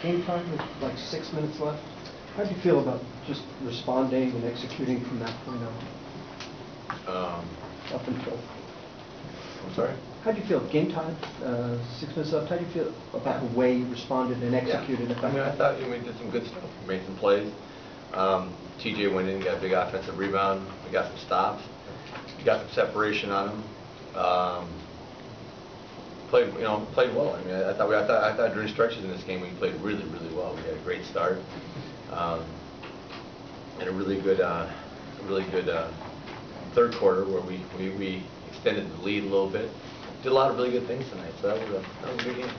Game time with like 6 minutes left. How do you feel about just responding and executing from that point on? Up until. I'm sorry? How do you feel? Game time, 6 minutes left. How do you feel about the way you responded and executed? Yeah. I mean, I thought we did some good stuff. We made some plays. TJ went in, got a big offensive rebound. We got some stops. We got some separation on him. Played well. I mean, I thought during stretches in this game we played really, really well. We had a great start, and a really good third quarter where we extended the lead a little bit. Did a lot of really good things tonight. So that was a good game.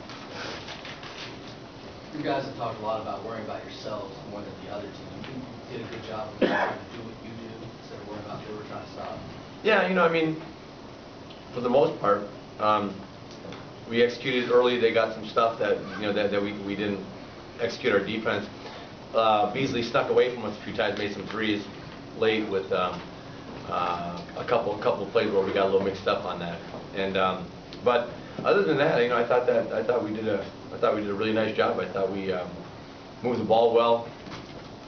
You guys have talked a lot about worrying about yourselves more than the other team. You did a good job of trying to do what you do instead of worrying about who we're trying to stop. Yeah, I mean, for the most part. We executed early. They got some stuff that that we didn't execute our defense. Beasley snuck away from us a few times, made some threes late with a couple of plays where we got a little mixed up on that. And but other than that, I thought we did a really nice job. I thought we moved the ball well,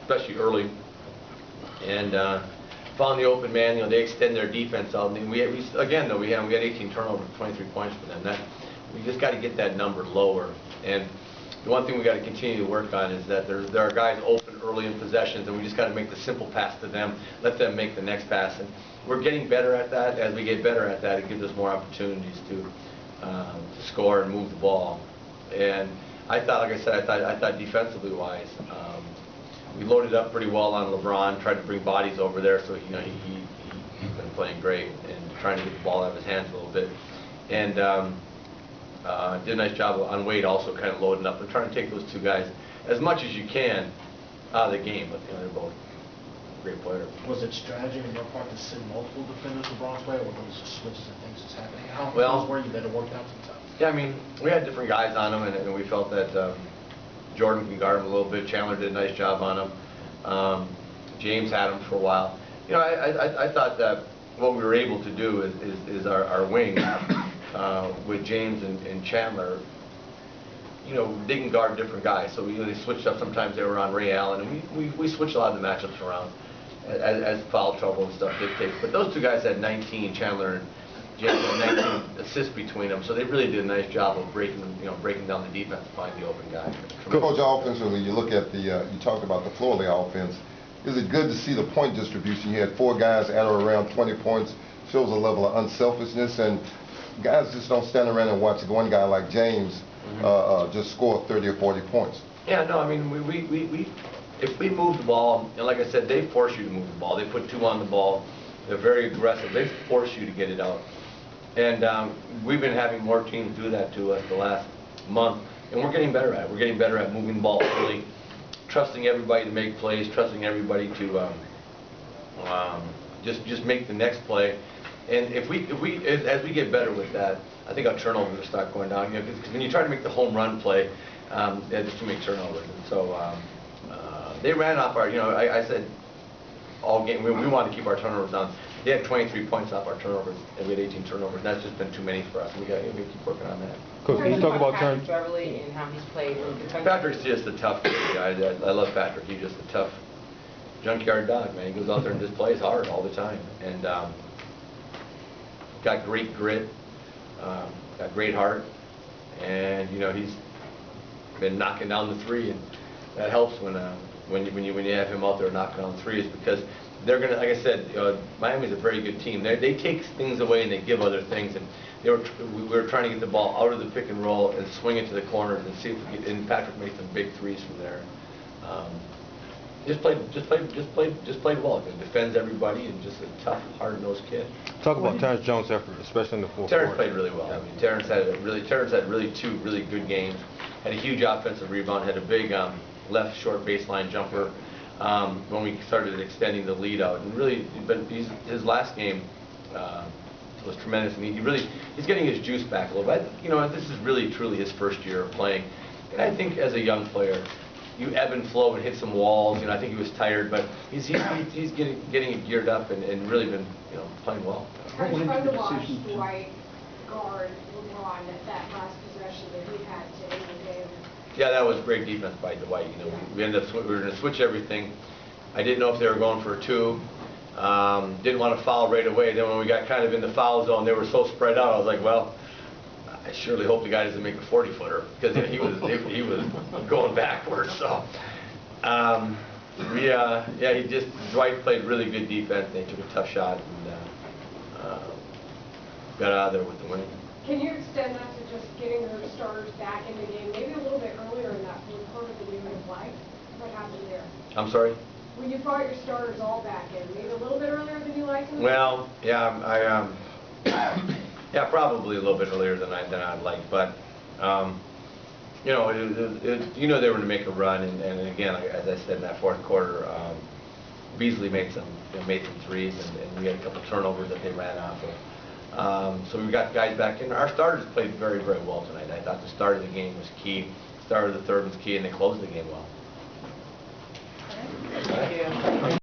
especially early, and found the open man. They extend their defense out. And we had 18 turnovers, 23 points for them. We just got to get that number lower. And the one thing we got to continue to work on is that there are guys open early in possessions, and we just got to make the simple pass to them, let them make the next pass. And we're getting better at that. As we get better at that, it gives us more opportunities to score and move the ball. And I thought, like I said, I thought defensively wise, we loaded up pretty well on LeBron, tried to bring bodies over there, so he's been playing great and trying to get the ball out of his hands a little bit. And did a nice job on Wade also kind of loading up and trying to take those two guys as much as you can out of the game, but they're both great players. Was it strategy on your part to send multiple defenders LeBron's way, or those just switches and things that's happening? How were you that it worked out sometimes? Yeah, I mean, we had different guys on him, and we felt that Jordan can guard him a little bit. Chandler did a nice job on him. James had him for a while. I thought that what we were able to do is our wing with James and Chandler, they can guard different guys. So they switched up. Sometimes they were on Ray Allen, and we switched a lot of the matchups around as foul trouble and stuff dictates. But those two guys had 19, Chandler and James had 19 assists between them. So they really did a nice job of breaking down the defense to find the open guy. Coach, offensively, you look at you talked about the flow of the offense. Is it good to see the point distribution? You had 4 guys at or around 20 points. Shows a level of unselfishness, and guys just don't stand around and watch one guy like James just score 30 or 40 points. Yeah, no, I mean, if we move the ball, and like I said, they force you to move the ball. They put 2 on the ball. They're very aggressive. They force you to get it out. And we've been having more teams do that to us the last month, and we're getting better at it. We're getting better at moving the ball early, trusting everybody to make plays, trusting everybody to just make the next play. And as we get better with that, I think our turnovers will start going down. Because when you try to make the home run play, there's too many turnovers. And so they ran off our. I said all game we wanted to keep our turnovers down. They had 23 points off our turnovers, and we had 18 turnovers. And that's just been too many for us. We got to keep working on that. Coach, can you talk about turnovers? Beverly and how he's played. Patrick's just a tough guy. I love Patrick. He's just a tough junkyard dog, man. He goes out there and just plays hard all the time, and got great grit, got great heart, and he's been knocking down the 3, and that helps when you have him out there knocking down 3s, because they're gonna, like I said, Miami's a very good team. They take things away and they give other things, and we were trying to get the ball out of the pick and roll and swing it to the corners and see if we could, and Patrick made some big 3s from there. Just played well. He defends everybody, and just a tough, hard-nosed kid. Talk about Terrence Jones' effort, especially in the fourth quarter. Terrence quarter. played really well. I mean, Terrence had really 2 really good games. Had a huge offensive rebound. Had a big left short baseline jumper when we started extending the lead out. And really, but his last game was tremendous. And he's getting his juice back a little bit. This is really truly his first year of playing. And I think as a young player, you ebb and flow and hit some walls. I think he was tired, but he's getting it geared up and really been playing well. It's fun to watch Dwight guard LeBron at that last possession that he had to end the game. Yeah, that was great defense by Dwight. You know, we ended up we were going to switch everything. I didn't know if they were going for a 2. Didn't want to foul right away. Then when we got kind of in the foul zone, they were so spread out. I was like, well, I surely hope the guy doesn't make a 40-footer because he was going backwards. So, Dwight played really good defense. They took a tough shot and got out of there with the win. Can you extend that to just getting your starters back in the game, maybe a little bit earlier in that fourth quarter than you would have liked? What happened there? I'm sorry? When you brought your starters all back in, maybe a little bit earlier than you liked? Well, yeah, yeah, probably a little bit earlier than I'd like, but you know, they were going to make a run, and again, as I said in that fourth quarter, Beasley made some threes, and we had a couple turnovers that they ran off of. So we got guys back in. Our starters played very, very well tonight. I thought the start of the game was key. Start of the third was key, and they closed the game well.